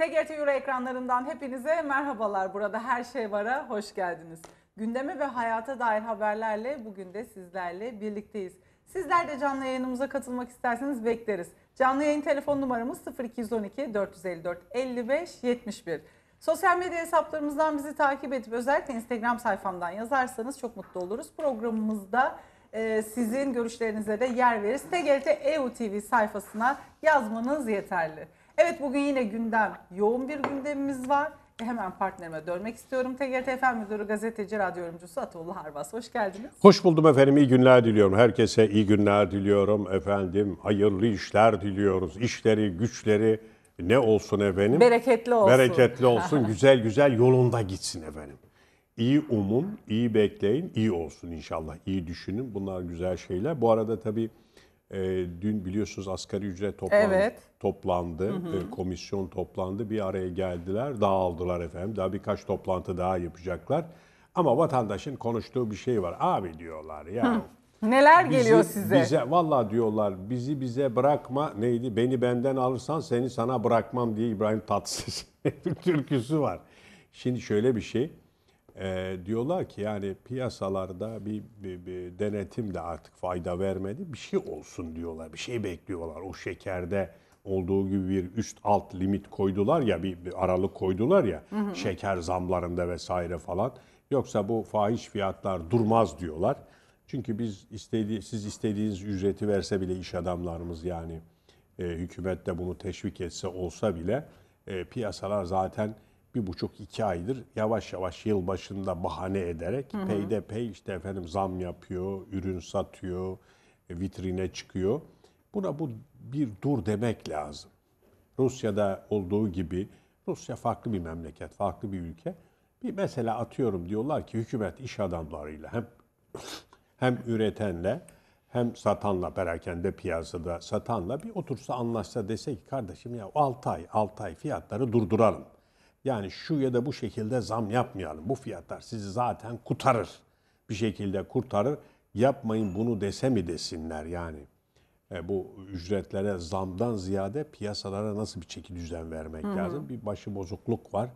TGRT Euro ekranlarından hepinize merhabalar. Burada her şey vara hoş geldiniz. Gündeme ve hayata dair haberlerle bugün de sizlerle birlikteyiz. Sizler de canlı yayınımıza katılmak isterseniz bekleriz. Canlı yayın telefon numaramız 0212 454 55 71. Sosyal medya hesaplarımızdan bizi takip edip özellikle Instagram sayfamdan yazarsanız çok mutlu oluruz. Programımızda sizin görüşlerinize de yer veririz. TGRT EU TV sayfasına yazmanız yeterli. Evet, bugün yine gündem, yoğun bir gündemimiz var. Hemen partnerime dönmek istiyorum. TGRT FM Müdürü, gazeteci, radyo yorumcusu Atollu Harbaz. Hoş geldiniz. Hoş buldum efendim. İyi günler diliyorum. Herkese iyi günler diliyorum efendim. Hayırlı işler diliyoruz. İşleri, güçleri ne olsun efendim? Bereketli olsun. Bereketli olsun. Güzel güzel yolunda gitsin efendim. İyi umun, iyi bekleyin, iyi olsun inşallah. İyi düşünün. Bunlar güzel şeyler. Bu arada tabii dün biliyorsunuz asgari ücret toplandı. Komisyon toplandı. Bir araya geldiler. Dağıldılar efendim. Daha birkaç toplantı daha yapacaklar. Ama vatandaşın konuştuğu bir şey var. Abi diyorlar ya. Neler geliyor size? Bize vallahi diyorlar, bize bırakma, neydi? Beni benden alırsan seni sana bırakmam diye İbrahim Tatlıses bir türküsü var. Şimdi şöyle bir şey. Diyorlar ki yani piyasalarda bir denetim de artık fayda vermedi. Bir şey olsun diyorlar. Bir şey bekliyorlar. O şekerde olduğu gibi bir üst alt limit koydular ya, bir aralık koydular ya. Şeker zamlarında vesaire falan. Yoksa bu fahiş fiyatlar durmaz diyorlar. Çünkü siz istediğiniz ücreti verse bile iş adamlarımız, yani hükümet de bunu teşvik etse olsa bile piyasalar zaten 1,5-2 aydır yavaş yavaş yıl başında bahane ederek peyderpey işte efendim zam yapıyor, ürün satıyor, vitrine çıkıyor. Buna bir dur demek lazım. Rusya'da olduğu gibi, Rusya farklı bir memleket, farklı bir ülke. Bir mesela atıyorum, diyorlar ki hükümet iş adamlarıyla hem üretenle hem satanla, perakende piyasada satanla bir otursa, anlaşsa, dese ki kardeşim ya 6 ay fiyatları durduralım. Yani şu ya da bu şekilde zam yapmayalım. Bu fiyatlar sizi zaten kurtarır. Bir şekilde kurtarır. Yapmayın bunu dese mi desinler yani. Bu ücretlere zamdan ziyade piyasalara nasıl bir çeki düzen vermek lazım. Bir başıbozukluk var.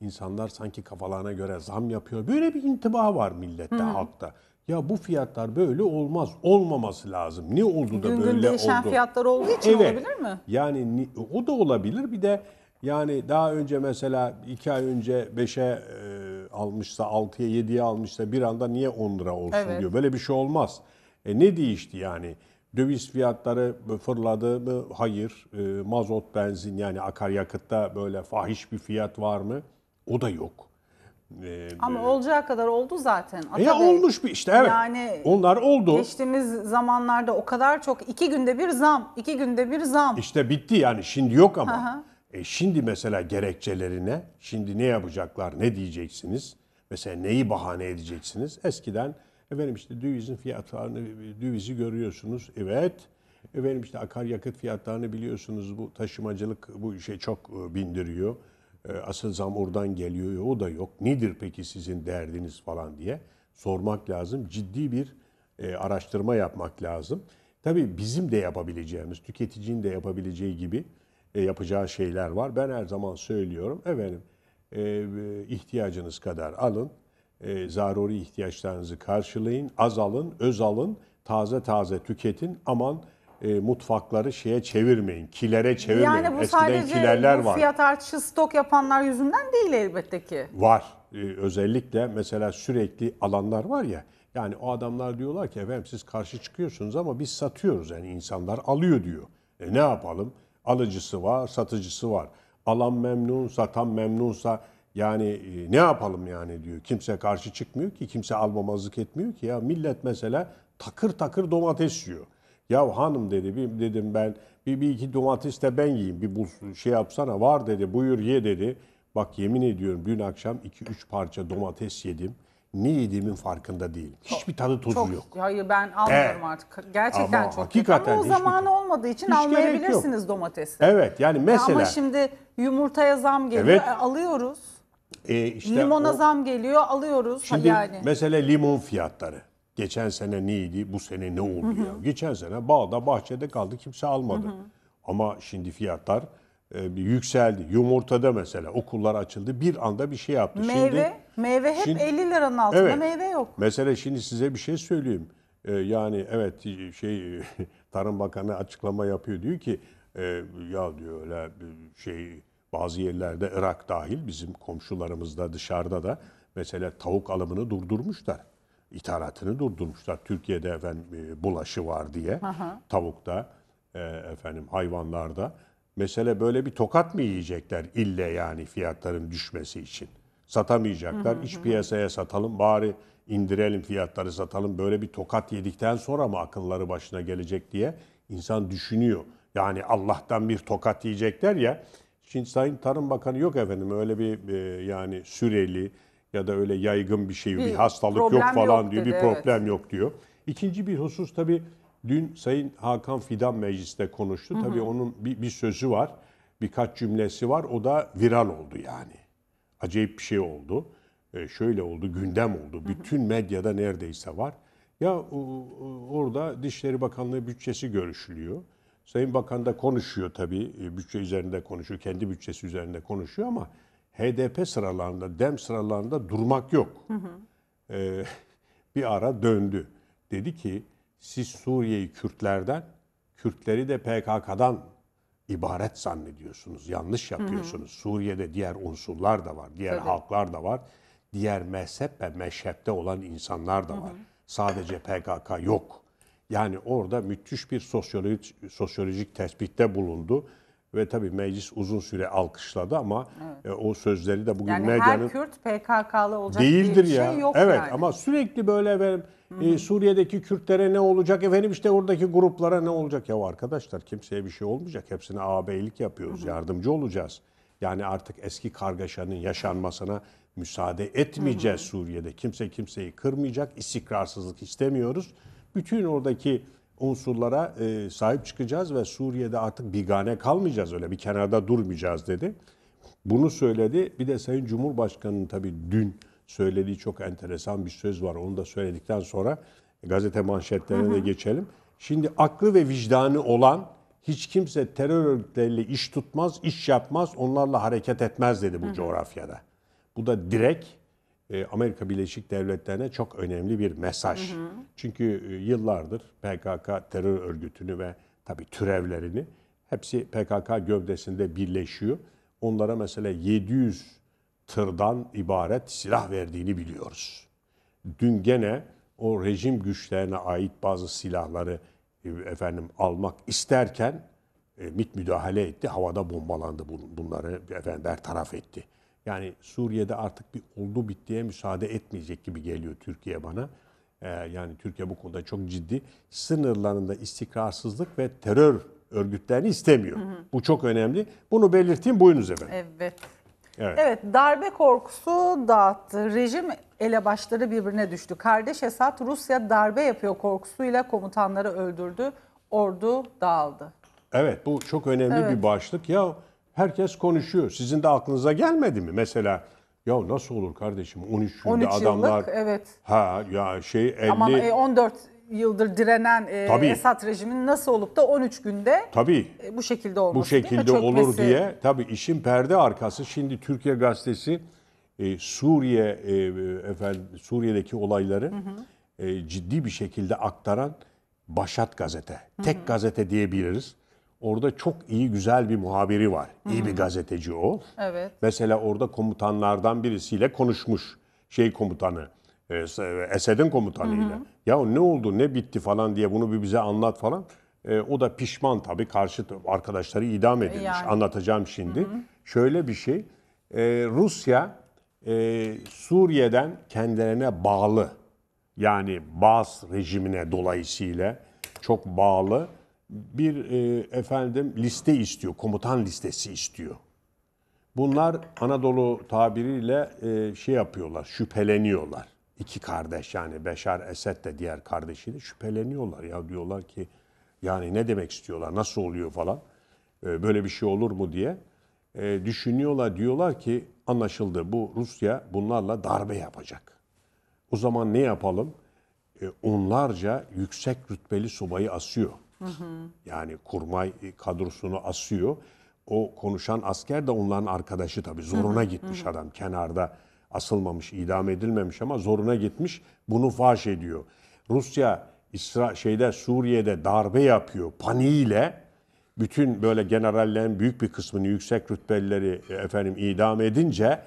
İnsanlar sanki kafalarına göre zam yapıyor. Böyle bir intiba var millette, halkta. Ya bu fiyatlar böyle olmaz. Olmaması lazım. Ne oldu da Gün böyle oldu? değişen fiyatlar olduğu için olabilir mi? Yani o da olabilir. Bir de yani daha önce mesela 2 ay önce 5'e almışsa, 6'ya 7'ye almışsa bir anda niye 10 lira olsun diyor. Böyle bir şey olmaz. Ne değişti yani? Döviz fiyatları fırladı mı? Hayır. Mazot, benzin, yani akaryakıtta böyle fahiş bir fiyat var mı? O da yok. Ama olacağı kadar oldu zaten. Olmuş bir işte, evet. Yani onlar oldu. Geçtiğimiz zamanlarda o kadar çok 2 günde bir zam, 2 günde bir zam. İşte bitti yani, şimdi yok ama. Şimdi mesela gerekçelerine, şimdi ne yapacaklar, ne diyeceksiniz? Mesela neyi bahane edeceksiniz? Eskiden efendim işte dövizin fiyatlarını, dövizi görüyorsunuz. Evet. Efendim işte akaryakıt fiyatlarını biliyorsunuz. Bu taşımacılık bu işe çok bindiriyor. Asıl zam oradan geliyor. O da yok. Nedir peki sizin derdiniz falan diye sormak lazım. Ciddi bir araştırma yapmak lazım. Tabii bizim de yapabileceğimiz, tüketicinin de yapabileceği gibi yapacağı şeyler var. Ben her zaman söylüyorum efendim, ihtiyacınız kadar alın, zaruri ihtiyaçlarınızı karşılayın, az alın, öz alın, taze taze tüketin. Aman mutfakları şeye çevirmeyin, kilere çevirmeyin. Yani bu Eskiden sadece kilerler bu fiyat artışı stok yapanlar yüzünden değil elbette ki. var. Özellikle mesela sürekli alanlar var ya, yani o adamlar diyorlar ki efendim siz karşı çıkıyorsunuz ama biz satıyoruz, yani insanlar alıyor diyor. Ne yapalım? Alıcısı var, satıcısı var. Alan memnun, satan memnunsa yani ne yapalım yani diyor. Kimse karşı çıkmıyor ki, kimse almamazlık etmiyor ki. Ya millet mesela takır takır domates yiyor. Ya hanım dedi, dedim ben bir iki domates de ben yiyeyim. Bir bu şey yapsana, var dedi, buyur ye dedi. Bak yemin ediyorum dün akşam 2-3 parça domates yedim. Ne yediğimin farkında değilim. Hiçbir tadı tuzu yok. Hayır, ben almıyorum artık. Gerçekten Ama çok hakikaten kötü. Ama o zamanı olmadığı için hiç almayabilirsiniz domatesi. Evet yani mesela. Ama şimdi yumurtaya zam geliyor, Evet. alıyoruz. İşte Limona zam geliyor, alıyoruz. Şimdi yani. mesela limon fiyatları. Geçen sene neydi, bu sene ne oldu ya? Geçen sene bağda bahçede kaldı, kimse almadı. Ama şimdi fiyatlar bir yükseldi. Yumurtada mesela okullar açıldı. Bir anda bir şey yaptı. Meyve hep şimdi- 50 liranın altında Evet. meyve yok. Mesela şimdi size bir şey söyleyeyim. Yani evet Tarım Bakanı açıklama yapıyor. Diyor ki ya diyor öyle bazı yerlerde Irak dahil bizim komşularımızda dışarıda da mesela tavuk alımını durdurmuşlar. İthalatını durdurmuşlar. Türkiye'de efendim bulaşı var diye tavukta hayvanlarda. Mesela böyle bir tokat mı yiyecekler ille yani fiyatların düşmesi için? Satamayacaklar. İç piyasaya satalım bari indirelim fiyatları satalım. Böyle bir tokat yedikten sonra mı akılları başına gelecek diye insan düşünüyor. Yani Allah'tan bir tokat yiyecekler ya. Şimdi Sayın Tarım Bakanı yok efendim öyle bir yani süreli ya da öyle yaygın bir şey, bir hastalık yok problem falan yok diyor, dedi, bir problem evet. yok diyor. İkinci bir husus tabii dün Sayın Hakan Fidan mecliste konuştu. Tabii onun bir sözü var, birkaç cümlesi var. O da viral oldu yani. Acayip bir şey oldu. Şöyle oldu, gündem oldu. Bütün medyada neredeyse var. Ya orada Dışişleri Bakanlığı bütçesi görüşülüyor. Sayın Bakan da konuşuyor tabii. Bütçe üzerinde konuşuyor, kendi bütçesi üzerinde konuşuyor ama HDP sıralarında, DEM sıralarında durmak yok. Ee, bir ara döndü. Dedi ki siz Suriye'yi Kürtlerden, Kürtleri de PKK'dan ibaret zannediyorsunuz. Yanlış yapıyorsunuz. Suriye'de diğer unsurlar da var, diğer Tabii. halklar da var. Diğer mezhep ve meşrepte olan insanlar da var. Sadece PKK yok. Yani orada müthiş bir sosyolojik tespitte bulundu. Ve tabii meclis uzun süre alkışladı ama o sözleri de bugün Yani medyanın her Kürt PKK'lı olacak değildir diye bir ya. şey yok Evet yani. ama sürekli böyle efendim Suriye'deki Kürtlere ne olacak efendim işte oradaki gruplara ne olacak ya arkadaşlar kimseye bir şey olmayacak. Hepsine ağabeylik yapıyoruz. Yardımcı olacağız. Yani artık eski kargaşanın yaşanmasına müsaade etmeyeceğiz Suriye'de. Kimse kimseyi kırmayacak. İstikrarsızlık istemiyoruz. Bütün oradaki unsurlara sahip çıkacağız ve Suriye'de artık bigane kalmayacağız öyle bir kenarda durmayacağız dedi. Bunu söyledi. Bir de Sayın Cumhurbaşkanı'nın tabii dün söylediği çok enteresan bir söz var. Onu da söyledikten sonra gazete manşetlerine de geçelim. Şimdi aklı ve vicdanı olan hiç kimse terör örgütleriyle iş tutmaz, iş yapmaz, onlarla hareket etmez dedi bu coğrafyada. Bu da direkt Amerika Birleşik Devletleri'ne çok önemli bir mesaj. Çünkü yıllardır PKK terör örgütünü ve tabii türevlerini hepsi PKK gövdesinde birleşiyor. Onlara mesela 700 tırdan ibaret silah verdiğini biliyoruz. Dün gene o rejim güçlerine ait bazı silahları almak isterken MİT müdahale etti. Havada bombalandı bunları bertaraf etti. Yani Suriye'de artık bir oldu bittiye müsaade etmeyecek gibi geliyor Türkiye bana. Yani Türkiye bu konuda çok ciddi. Sınırlarında istikrarsızlık ve terör örgütlerini istemiyor. Bu çok önemli. Bunu belirteyim. Buyurunuz efendim. Evet. Evet. Evet, darbe korkusu dağıttı. Rejim elebaşları birbirine düştü. Kardeş Esad Rusya darbe yapıyor korkusuyla komutanları öldürdü. Ordu dağıldı. Evet bu çok önemli Evet. bir başlık. Ya herkes konuşuyor. Sizin de aklınıza gelmedi mi? Mesela ya nasıl olur kardeşim 13 günde 13 adamlar yıllık, evet. ha ya 50 Ama 14 yıldır direnen Tabii. Esad rejiminin nasıl olup da 13 günde tabii bu şekilde olması bu şekilde değil mi? olur Çökmesi. diye tabii işin perde arkası şimdi Türkiye Gazetesi Suriye'deki olayları ciddi bir şekilde aktaran Başat Gazete. Tek gazete diyebiliriz. Orada çok iyi güzel bir muhabiri var. İyi bir gazeteci o. Evet. Mesela orada komutanlardan birisiyle konuşmuş. Komutanı, Esed'in komutanıyla. Ya ne oldu, ne bitti falan diye bunu bir bize anlat falan. O da pişman tabii. Karşı arkadaşları idam edilmiş. Yani. Anlatacağım şimdi. Şöyle bir şey. Rusya Suriye'den kendilerine bağlı yani Baas rejimine dolayısıyla çok bağlı bir liste istiyor. Komutan listesi istiyor. Bunlar Anadolu tabiriyle yapıyorlar, şüpheleniyorlar. İki kardeş yani Beşar Esed de diğer kardeşiyle şüpheleniyorlar. Ya diyorlar ki yani ne demek istiyorlar, nasıl oluyor falan. Böyle bir şey olur mu diye düşünüyorlar. Diyorlar ki anlaşıldı bu Rusya bunlarla darbe yapacak. O zaman ne yapalım? Onlarca yüksek rütbeli subayı asıyor. Yani kurmay kadrosunu asıyor. o konuşan asker de onların arkadaşı tabii. Zoruna gitmiş adam kenarda. Asılmamış, idam edilmemiş ama zoruna gitmiş. Bunu faş ediyor. Rusya Suriye'de darbe yapıyor paniğiyle. Bütün böyle generallerin büyük bir kısmını, yüksek rütbelileri idam edince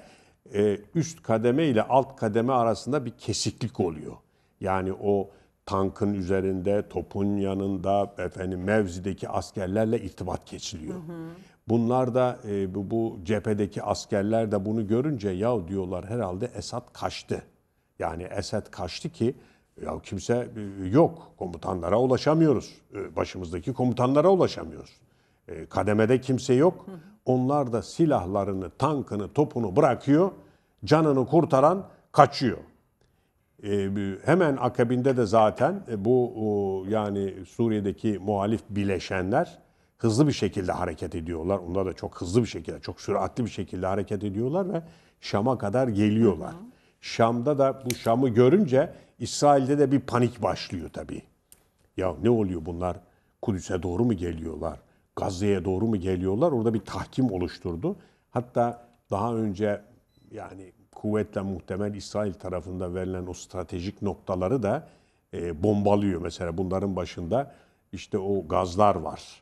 üst kademe ile alt kademe arasında bir kesiklik oluyor. Yani o tankın üzerinde, topun yanında mevzideki askerlerle irtibat geçiliyor. Bunlar da bu cephedeki askerler de bunu görünce ya diyorlar herhalde Esad kaçtı. Yani Esad kaçtı ki ya kimse yok. Komutanlara ulaşamıyoruz. Başımızdaki komutanlara ulaşamıyoruz. Kademede kimse yok. Onlar da silahlarını, tankını, topunu bırakıyor. Canını kurtaran kaçıyor. Hemen akabinde de zaten yani Suriye'deki muhalif bileşenler hızlı bir şekilde hareket ediyorlar. Onlar da çok hızlı bir şekilde, çok süratli bir şekilde hareket ediyorlar ve Şam'a kadar geliyorlar. Şam'da da bu Şam'ı görünce İsrail'de de bir panik başlıyor tabii. Ya ne oluyor bunlar? Kudüs'e doğru mu geliyorlar? Gazze'ye doğru mu geliyorlar? Orada bir tahkim oluşturdu. Hatta daha önce yani kuvvetle muhtemel İsrail tarafından verilen o stratejik noktaları da bombalıyor. Mesela bunların başında işte o gazlar var.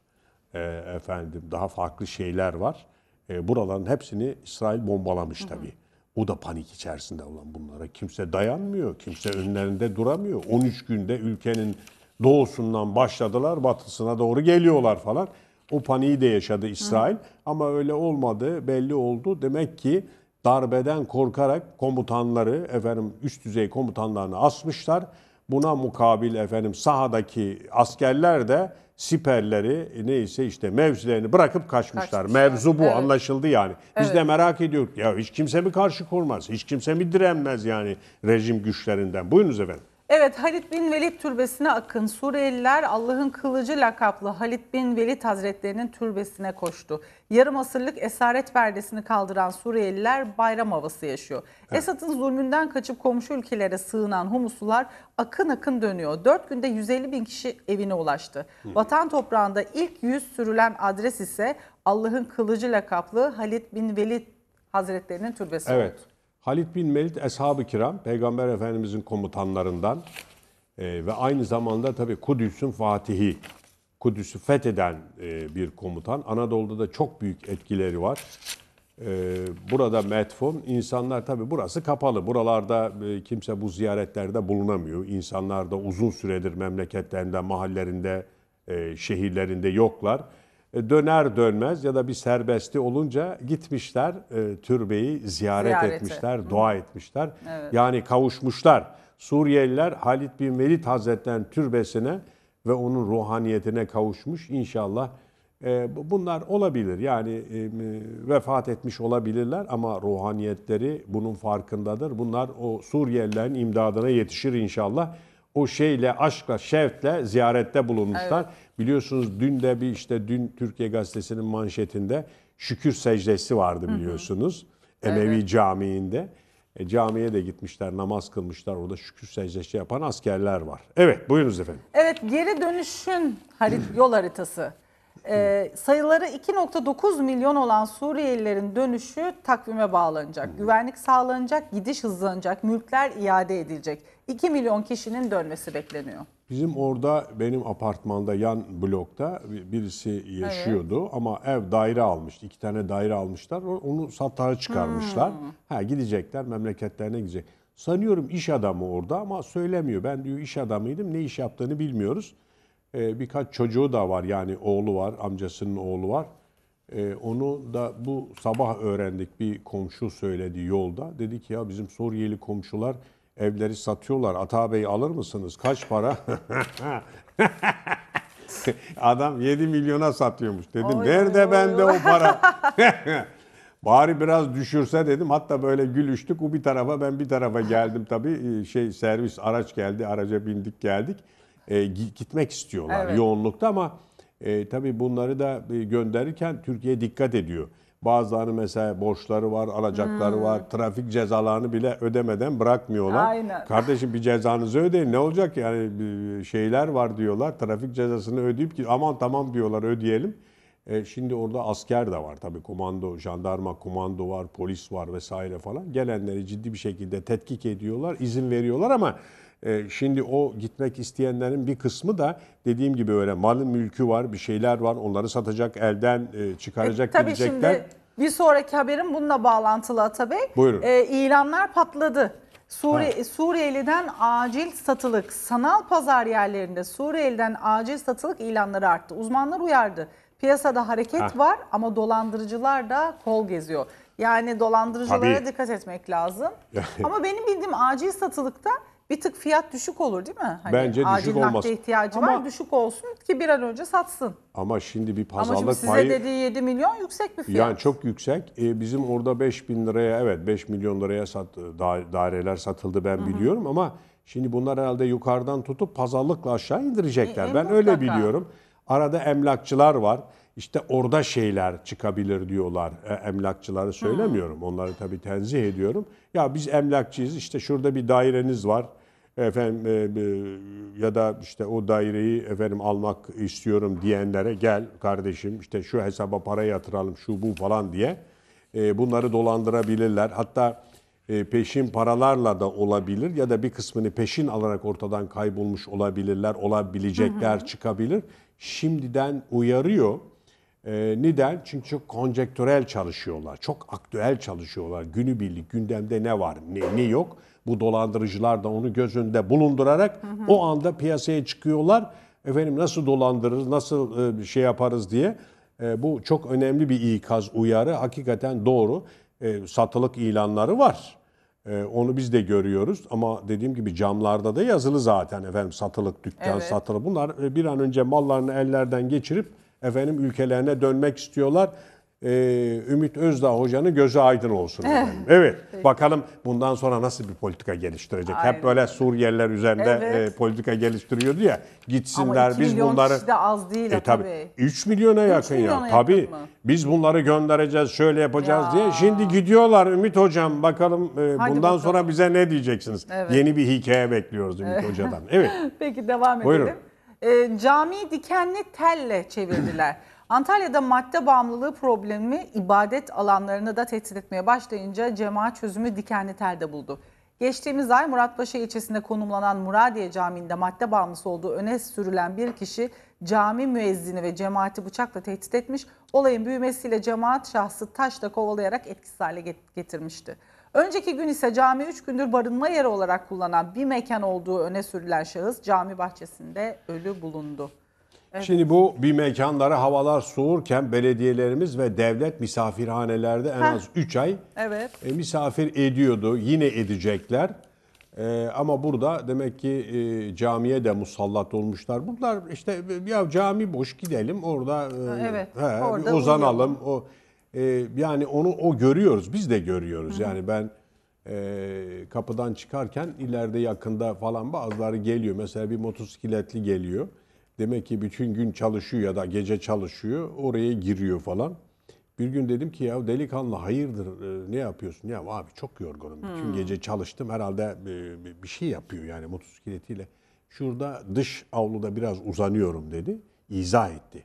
Daha farklı şeyler var. Buraların hepsini İsrail bombalamış tabii. O da panik içerisinde olan bunlara. Kimse dayanmıyor, kimse önlerinde duramıyor. 13 günde ülkenin doğusundan başladılar, batısına doğru geliyorlar falan. O paniği de yaşadı İsrail. Ama öyle olmadı, belli oldu. Demek ki darbeden korkarak komutanları, üst düzey komutanlarını asmışlar. Buna mukabil sahadaki askerler de siperleri neyse işte mevzilerini bırakıp kaçmışlar. Mevzu bu, evet. Anlaşıldı yani. Biz de merak ediyoruz. Ya hiç kimse mi karşı koymaz? Hiç kimse mi direnmez yani rejim güçlerinden? Buyurunuz efendim. Evet, Halid bin Velid türbesine akın Suriyeliler Allah'ın kılıcı lakaplı Halid bin Velid Hazretlerinin türbesine koştu. Yarım asırlık esaret perdesini kaldıran Suriyeliler bayram havası yaşıyor. Evet. Esad'ın zulmünden kaçıp komşu ülkelere sığınan Humuslular akın akın dönüyor. 4 günde 150 bin kişi evine ulaştı. Vatan toprağında ilk yüz sürülen adres ise Allah'ın kılıcı lakaplı Halid bin Velid Hazretlerinin türbesi oldu. Halid bin Velid Eshab-ı Kiram, Peygamber Efendimizin komutanlarından ve aynı zamanda tabii Kudüs'ün fatihi, Kudüs'ü fetheden bir komutan. Anadolu'da da çok büyük etkileri var. Burada metfun, insanlar tabii burası kapalı. Buralarda kimse bu ziyaretlerde bulunamıyor. İnsanlar da uzun süredir memleketlerinde, mahallerinde, şehirlerinde yoklar. Döner dönmez ya da bir serbesti olunca gitmişler türbeyi ziyaret etmişler, dua etmişler. Evet. Yani kavuşmuşlar. Suriyeliler Halid bin Velid Hazretleri'nin türbesine ve onun ruhaniyetine kavuşmuş. İnşallah bunlar olabilir. Yani vefat etmiş olabilirler ama ruhaniyetleri bunun farkındadır. Bunlar o Suriyelilerin imdadına yetişir inşallah. O şeyle, aşkla, şevkle ziyarette bulunmuşlar. Evet. Biliyorsunuz dün Türkiye Gazetesi'nin manşetinde şükür secdesi vardı biliyorsunuz. Emevi Camii'nde. Camiye de gitmişler, namaz kılmışlar. Orada şükür secdesi yapan askerler var. Evet, buyurunuz efendim. Evet, geri dönüşün yol haritası. Sayıları 2,9 milyon olan Suriyelilerin dönüşü takvime bağlanacak. Güvenlik sağlanacak, gidiş hızlanacak, mülkler iade edilecek. 2 milyon kişinin dönmesi bekleniyor. Bizim orada benim apartmanda yan blokta birisi yaşıyordu ama daire almıştı. 2 tane daire almışlar. Onu satışa çıkarmışlar. Gidecekler, memleketlerine gidecek. Sanıyorum iş adamı orada ama söylemiyor. Ben diyor iş adamıydım. Ne iş yaptığını bilmiyoruz. Birkaç çocuğu da var, yani oğlu var, amcasının oğlu var. Onu da bu sabah öğrendik, bir komşu söyledi yolda. Dedi ki ya bizim Suriyeli komşular evleri satıyorlar. Ata Bey alır mısınız? Kaç para? Adam 7 milyona satıyormuş. Dedim nerede bende o para? Bari biraz düşürse dedim. Hatta böyle gülüştük. O bir tarafa, ben bir tarafa geldim tabii. Servis araç geldi. Araca bindik geldik. Gitmek istiyorlar yoğunlukta ama tabii bunları da gönderirken Türkiye dikkat ediyor. Bazılarının mesela borçları var, alacakları var, trafik cezalarını bile ödemeden bırakmıyorlar. Aynen. Kardeşim bir cezanızı ödeyin, ne olacak yani şeyler var diyorlar. Trafik cezasını ödeyip ki aman tamam diyorlar ödeyelim. Şimdi orada asker de var tabii, komando, jandarma komando var, polis var vesaire falan. Gelenleri ciddi bir şekilde tetkik ediyorlar, izin veriyorlar ama şimdi o gitmek isteyenlerin bir kısmı da dediğim gibi öyle malın mülkü var, bir şeyler var, onları satacak, elden çıkaracak, Tabii gidecekler. şimdi bir sonraki haberim bununla bağlantılı Atabey. Buyurun. İlanlar patladı. Suriyeli'den acil satılık. Sanal pazar yerlerinde Suriyeli'den acil satılık ilanları arttı. Uzmanlar uyardı. Piyasada hareket var ama dolandırıcılar da kol geziyor. Yani dolandırıcılara Tabii. dikkat etmek lazım. Ama benim bildiğim acil satılıkta bir tık fiyat düşük olur değil mi? Hani Bence düşük acil olmaz. nakde ihtiyacı Ama- var, düşük olsun ki bir an önce satsın. Ama şimdi bir Ama şimdi pazarlık size payı... dediği 7 milyon yüksek bir fiyat. Yani çok yüksek. Bizim orada 5 bin liraya, evet 5 milyon liraya daireler satıldı, ben biliyorum ama şimdi bunlar herhalde yukarıdan tutup pazarlıkla aşağı indirecekler. Ben öyle Mutlaka. biliyorum. Arada emlakçılar var. İşte orada şeyler çıkabilir diyorlar. Emlakçıları söylemiyorum. Onları tabii tenzih ediyorum. Ya biz emlakçıyız, işte şurada bir daireniz var. Efendim ya da işte o daireyi efendim almak istiyorum diyenlere, gel kardeşim işte şu hesaba para yatıralım, şu bu falan diye bunları dolandırabilirler. Hatta peşin paralarla da olabilir ya da bir kısmını peşin alarak ortadan kaybolmuş olabilirler, olabilecekler çıkabilir. Şimdiden uyarıyor. Neden? Çünkü çok konjektürel çalışıyorlar, çok aktüel çalışıyorlar. Günübirlik gündemde ne var, ne yok. Bu dolandırıcılar da onu göz önünde bulundurarak o anda piyasaya çıkıyorlar. Efendim nasıl dolandırırız, nasıl şey yaparız diye. Bu çok önemli bir ikaz, uyarı. Hakikaten doğru. Satılık ilanları var. Onu biz de görüyoruz ama dediğim gibi camlarda da yazılı zaten efendim, satılık dükkan, Evet. satılık. Bunlar bir an önce mallarını ellerden geçirip efendim ülkelerine dönmek istiyorlar. Ümit Özdağ Hoca'nın gözü aydın olsun efendim. Evet. Bakalım bundan sonra nasıl bir politika geliştirecek. Aynen. Hep böyle Suriyeliler üzerinde Evet. politika geliştiriyordu ya. Ama Gitsinler 2 biz milyon bunları... kişi de az değil tabii. tabii. 3 milyona yakın ya. milyona Tabii. yakın mı? Biz bunları göndereceğiz, şöyle yapacağız Ya. diye. Şimdi gidiyorlar Ümit Hocam. Bakalım Hadi bundan bakalım. sonra bize ne diyeceksiniz? Evet. Yeni bir hikaye bekliyoruz Ümit Hoca'dan. Evet. Peki devam Buyurun. edelim. Camiyi dikenli telle çevirdiler. Antalya'da madde bağımlılığı problemi ibadet alanlarını da tehdit etmeye başlayınca cemaat çözümü dikenli telde buldu. Geçtiğimiz ay Muratpaşa ilçesinde konumlanan Muradiye Camii'nde madde bağımlısı olduğu öne sürülen bir kişi cami müezzini ve cemaati bıçakla tehdit etmiş. Olayın büyümesiyle cemaat şahsı taşla kovalayarak etkisiz hale getirmişti. Önceki gün ise cami 3 gündür barınma yeri olarak kullanan bir mekan olduğu öne sürülen şahıs cami bahçesinde ölü bulundu. Evet. Şimdi bu bir mekanlara havalar soğurken belediyelerimiz ve devlet misafirhanelerde en az 3 ay Evet. misafir ediyordu. Yine edecekler. Ama burada demek ki camiye de musallat olmuşlar. Bunlar işte ya cami boş, gidelim orada Evet, bir orada uzanalım. Yani onu görüyoruz. Biz de görüyoruz. Yani ben kapıdan çıkarken ileride yakında falan bazıları geliyor. Mesela bir motosikletli geliyor. Demek ki bütün gün çalışıyor ya da gece çalışıyor. Oraya giriyor falan. Bir gün dedim ki ya delikanlı hayırdır, ne yapıyorsun? Ya abi çok yorgunum. Bütün gece çalıştım. Herhalde bir şey yapıyor yani motosikletiyle. Şurada dış avluda biraz uzanıyorum dedi. İzah etti.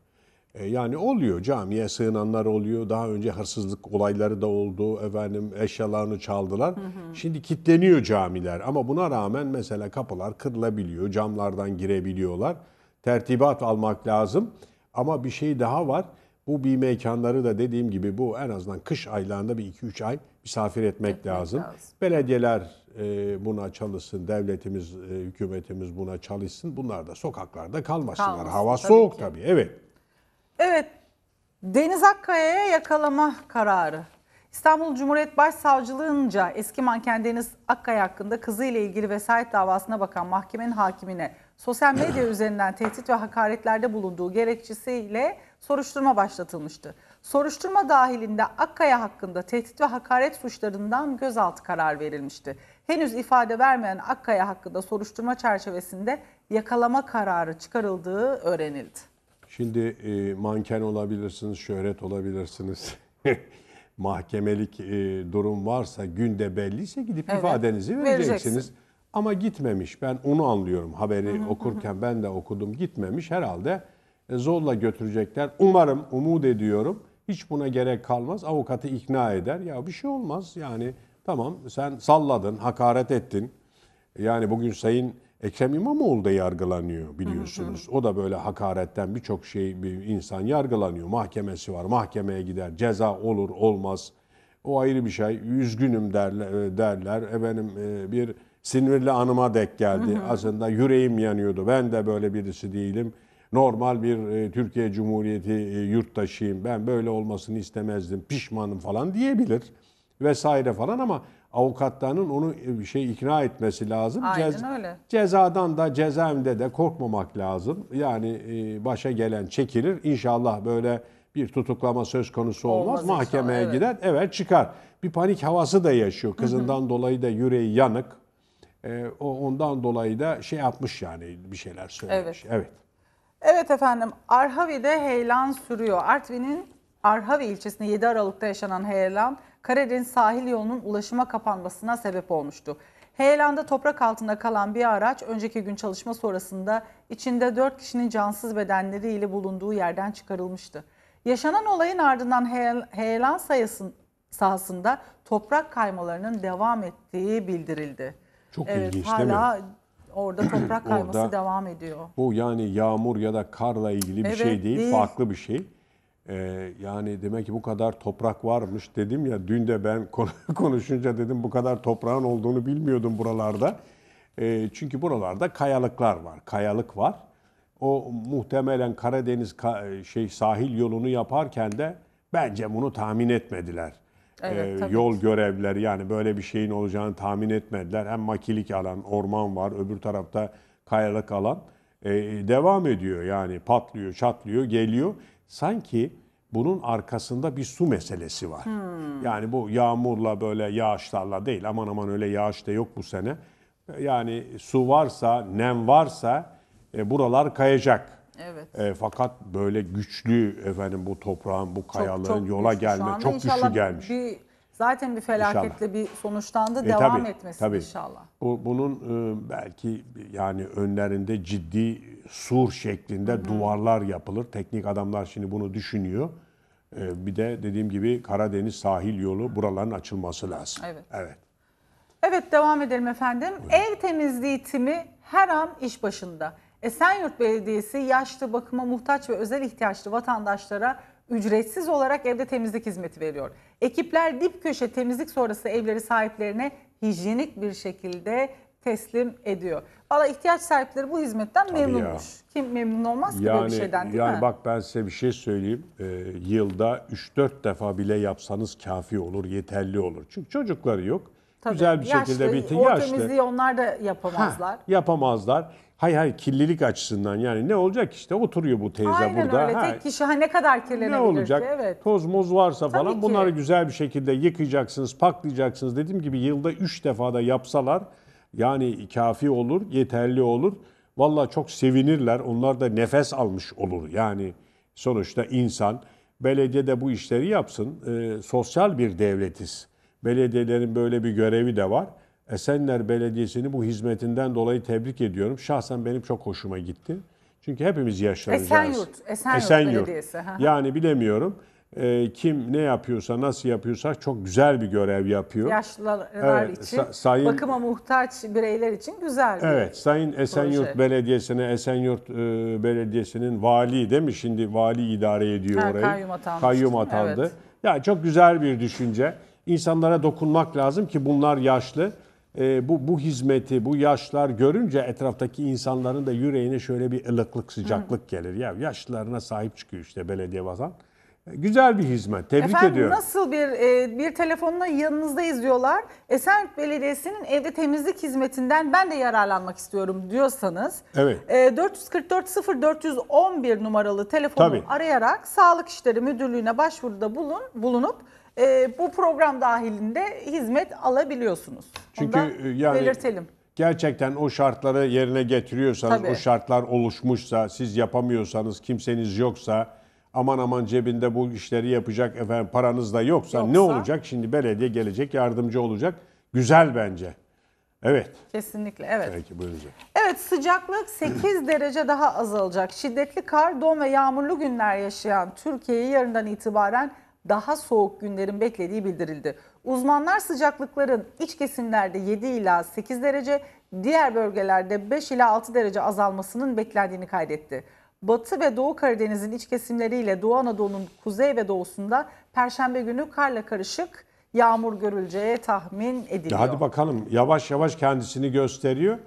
Yani oluyor, camiye sığınanlar oluyor. Daha önce hırsızlık olayları da oldu. Efendim eşyalarını çaldılar. Şimdi kilitleniyor camiler ama buna rağmen mesela kapılar kırılabiliyor. Camlardan girebiliyorlar. Tertibat almak lazım. Ama bir şey daha var. Bu bir mekanları da dediğim gibi bu en azından kış aylarında bir 2-3 ay misafir etmek lazım. Belediyeler buna çalışsın, devletimiz, hükümetimiz buna çalışsın. Bunlar da sokaklarda kalmasınlar. Kalmasın, Hava tabii soğuk ki. tabii, evet. Evet, Deniz Akkaya'ya yakalama kararı. İstanbul Cumhuriyet Başsavcılığınca eski manken Deniz Akkaya hakkında kızıyla ilgili vesayet davasına bakan mahkemenin hakimine sosyal medya üzerinden tehdit ve hakaretlerde bulunduğu gerekçesiyle soruşturma başlatılmıştı. Soruşturma dahilinde Akkaya hakkında tehdit ve hakaret suçlarından gözaltı kararı verilmişti. Henüz ifade vermeyen Akkaya hakkında soruşturma çerçevesinde yakalama kararı çıkarıldığı öğrenildi. Şimdi manken olabilirsiniz, şöhret olabilirsiniz. Mahkemelik durum varsa, günde belliyse gidip ifadenizi vereceksiniz. Ama gitmemiş. Ben onu anlıyorum. Haberi okurken ben de okudum. Gitmemiş. Herhalde zorla götürecekler. Umarım, umut ediyorum hiç buna gerek kalmaz. Avukatı ikna eder. Ya bir şey olmaz yani, tamam sen salladın, hakaret ettin. Yani bugün Sayın Ekrem İmamoğlu da yargılanıyor biliyorsunuz. O da böyle hakaretten birçok bir insan yargılanıyor. Mahkemesi var, mahkemeye gider, ceza olur olmaz. O ayrı bir şey. Üzgünüm derler. Efendim bir sinirli anıma denk geldi. Aslında yüreğim yanıyordu. Ben de böyle birisi değilim. Normal bir Türkiye Cumhuriyeti yurttaşıyım. Ben böyle olmasını istemezdim. Pişmanım falan diyebilir vesaire falan, ama avukatlarının onu ikna etmesi lazım. Aynen öyle. Cezadan da cezaevinde de korkmamak lazım. Yani başa gelen çekilir. İnşallah böyle bir tutuklama söz konusu olmaz. Mahkemeye inşallah, evet. gider, evet çıkar. Bir panik havası da yaşıyor. Kızından dolayı da yüreği yanık. Ondan dolayı da yapmış yani, bir şeyler söylemiş. Evet. Evet efendim, Arhavi'de heyelan sürüyor. Artvin'in Arhavi ilçesinde 7 Aralık'ta yaşanan heyelan, Karadeniz sahil yolunun ulaşıma kapanmasına sebep olmuştu. Heyelanda toprak altında kalan bir araç önceki gün çalışma sonrasında içinde 4 kişinin cansız bedenleriyle bulunduğu yerden çıkarılmıştı. Yaşanan olayın ardından heyelan sahasında toprak kaymalarının devam ettiği bildirildi. Çok Evet, ilginç değil mi? hala orada toprak kayması Orada devam ediyor. Bu yani yağmur ya da karla ilgili bir Evet, şey değil, değil. farklı bir şey. Yani demek ki bu kadar toprak varmış. Dedim ya, dün de ben konuşunca dedim bu kadar toprağın olduğunu bilmiyordum buralarda. Çünkü buralarda kayalıklar var, kayalık var. O muhtemelen Karadeniz sahil yolunu yaparken de bence bunu tahmin etmediler. Evet, tabii Yol ki. görevlileri yani böyle bir şeyin olacağını tahmin etmediler. Hem makilik alan, orman var, öbür tarafta kayalık alan. Devam ediyor yani, patlıyor, çatlıyor, geliyor. Sanki bunun arkasında bir su meselesi var. Yani bu yağmurla böyle yağışlarla değil, aman aman öyle yağış da yok bu sene. Yani su varsa, nem varsa buralar kayacak. Evet. Fakat böyle güçlü efendim bu toprağın, bu kayalığın yola güçlü şu gelme anda. çok İnşallah güçlü gelmiş. Zaten bir felaketle bir sonuçlandı. Devam etmesin tabii. inşallah. Bunun belki yani önlerinde ciddi sur şeklinde duvarlar yapılır. Teknik adamlar şimdi bunu düşünüyor. Bir de dediğim gibi Karadeniz sahil yolu, buraların açılması lazım. Evet. Evet. Evet, devam edelim efendim. Ev temizliği timi her an iş başında. Esenyurt Belediyesi yaşlı, bakıma muhtaç ve özel ihtiyaçlı vatandaşlara ücretsiz olarak evde temizlik hizmeti veriyor. Ekipler dip köşe temizlik sonrası evleri sahiplerine hijyenik bir şekilde teslim ediyor. Valla ihtiyaç sahipleri bu hizmetten memnunmuş. Kim memnun olmaz ki böyle bir şeyden, değil mi? Bak ben size bir şey söyleyeyim. Yılda 3-4 defa bile yapsanız kafi olur, yeterli olur. Çünkü çocukları yok. Tabii, Güzel bir şekilde bitir. O temizliği onlar da yapamazlar. Yapamazlar. Hayır, kirlilik açısından yani ne olacak işte, oturuyor bu teyze Aynen burada. öyle. Tek kişi ne kadar kirlenebilir Ne olacak? ki? Evet. Toz moz varsa Tabii falan ki. bunları güzel bir şekilde yıkayacaksınız, paklayacaksınız. Dediğim gibi yılda 3 defa da yapsalar yani kafi olur, yeterli olur. Vallahi çok sevinirler. Onlar da nefes almış olur. Yani sonuçta insan, belediye de bu işleri yapsın. Sosyal bir devletiz. Belediyelerin böyle bir görevi de var. Esenler Belediyesi'ni bu hizmetinden dolayı tebrik ediyorum. Şahsen benim çok hoşuma gitti. Çünkü hepimiz yaşlanacağız. Esenyurt Belediyesi. Yani bilemiyorum. Kim ne yapıyorsa, nasıl yapıyorsa çok güzel bir görev yapıyor. Yaşlılar için, bakıma muhtaç bireyler için güzel bir Evet, Sayın Esenyurt proje. Belediyesi'ne, Esenyurt Belediyesi'nin vali değil mi? Şimdi vali idare ediyor orayı. Kayyum atanmış, Kayyum değil mi? atandı. Evet. Ya çok güzel bir düşünce. İnsanlara dokunmak lazım ki bunlar yaşlı. Bu hizmeti, bu yaşlar görünce etraftaki insanların da yüreğine şöyle bir ılıklık, sıcaklık gelir. Ya yaşlılarına sahip çıkıyor işte belediye bazen. Güzel bir hizmet. Tebrik Efendim, ediyorum. nasıl bir telefonla yanınızdayız diyorlar. Esenyurt Belediyesi'nin evde temizlik hizmetinden ben de yararlanmak istiyorum diyorsanız. Evet. 444 0411 numaralı telefonu Tabii. arayarak Sağlık İşleri Müdürlüğü'ne başvuruda bulunup bu program dahilinde hizmet alabiliyorsunuz. Çünkü Onu da yani belirtelim. gerçekten o şartları yerine getiriyorsanız, Tabii. o şartlar oluşmuşsa, siz yapamıyorsanız, kimseniz yoksa, aman aman cebinde bu işleri yapacak efendim paranız da yoksa ne olacak? Şimdi belediye gelecek, yardımcı olacak. Güzel bence. Evet. Kesinlikle evet. Peki buyurun. Evet, sıcaklık 8 derece daha azalacak. Şiddetli kar, don ve yağmurlu günler yaşayan Türkiye'yi yarından itibaren daha soğuk günlerin beklediği bildirildi. Uzmanlar sıcaklıkların iç kesimlerde 7 ila 8 derece, diğer bölgelerde 5 ila 6 derece azalmasının beklendiğini kaydetti. Batı ve Doğu Karadeniz'in iç kesimleriyle Doğu Anadolu'nun kuzey ve doğusunda Perşembe günü karla karışık yağmur görüleceği tahmin ediliyor. Hadi bakalım, yavaş yavaş kendisini gösteriyor.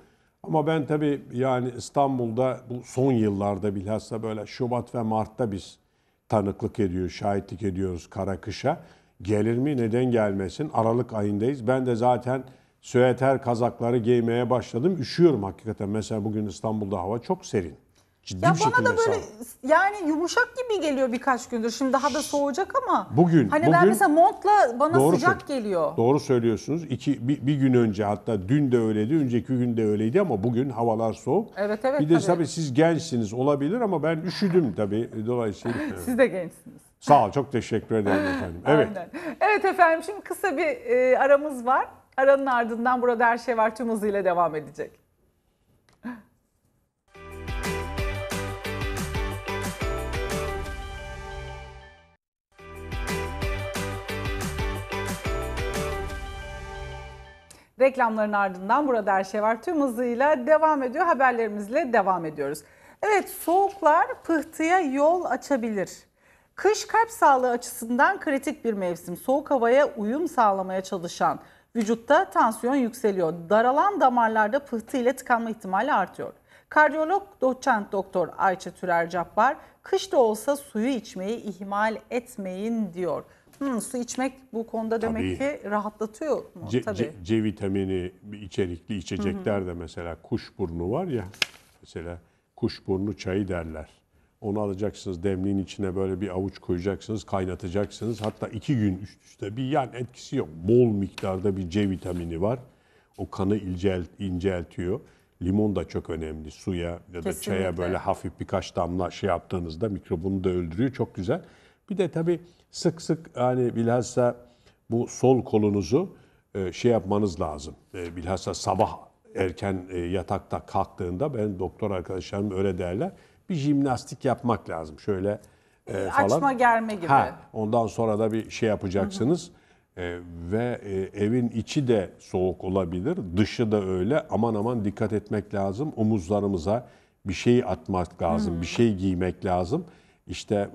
Ama ben tabii yani İstanbul'da bu son yıllarda bilhassa böyle Şubat ve Mart'ta biz tanıklık ediyoruz, şahitlik ediyoruz kara kışa. Gelir mi? Neden gelmesin? Aralık ayındayız. Ben de zaten süeter kazakları giymeye başladım. Üşüyorum hakikaten. Mesela bugün İstanbul'da hava çok serin. Ciddi Ya bir bana şekilde da böyle sağ. yani yumuşak gibi geliyor birkaç gündür. Şimdi daha da soğuyacak ama. Bugün- Hani ben bugün- mesela montla bana Doğru sıcak söyle- geliyor. Doğru söylüyorsunuz. Bir gün önce, hatta dün de öyleydi, önceki gün de öyleydi ama bugün havalar soğuk. Evet, evet, Bir de tabii. tabii siz gençsiniz olabilir ama ben üşüdüm tabii. Dolayısıyla. Siz de gençsiniz. Sağ ol, çok teşekkür ederim efendim. Evet. Aynen. Evet efendim, şimdi kısa bir aramız var. Aranın ardından Burada Her Şey Var tüm hızıyla devam edecek. Reklamların ardından Burada Her Şey Var tüm hızıyla devam ediyor. Haberlerimizle devam ediyoruz. Evet, soğuklar pıhtıya yol açabilir. Kış kalp sağlığı açısından kritik bir mevsim. Soğuk havaya uyum sağlamaya çalışan vücutta tansiyon yükseliyor. Daralan damarlarda pıhtı ile tıkanma ihtimali artıyor. Kardiyolog doçent doktor Ayça Türer Cabbar, kış da olsa suyu içmeyi ihmal etmeyin diyor. Su içmek bu konuda demek ki rahatlatıyor mu? Tabii. C vitamini içerikli içecekler de mesela kuşburnu var ya, mesela kuşburnu çayı derler. Onu alacaksınız, demliğin içine böyle bir avuç koyacaksınız, kaynatacaksınız. Hatta 2 gün üst üste bir yan etkisi yok. Bol miktarda bir C vitamini var. O kanı inceltiyor. Limon da çok önemli. Suya ya da Kesinlikle. çaya böyle hafif birkaç damla şey yaptığınızda mikrobunu da öldürüyor. Çok güzel. Bir de tabii sık sık hani bilhassa bu sol kolunuzu şey yapmanız lazım. Bilhassa sabah erken yatakta kalktığında, ben doktor arkadaşlarım öyle derler. Bir jimnastik yapmak lazım. Şöyle falan. Açma germe gibi. Ondan sonra da bir şey yapacaksınız. Ve evin içi de soğuk olabilir. Dışı da öyle. Aman aman dikkat etmek lazım. Omuzlarımıza bir şey atmak lazım. Bir şey giymek lazım. İşte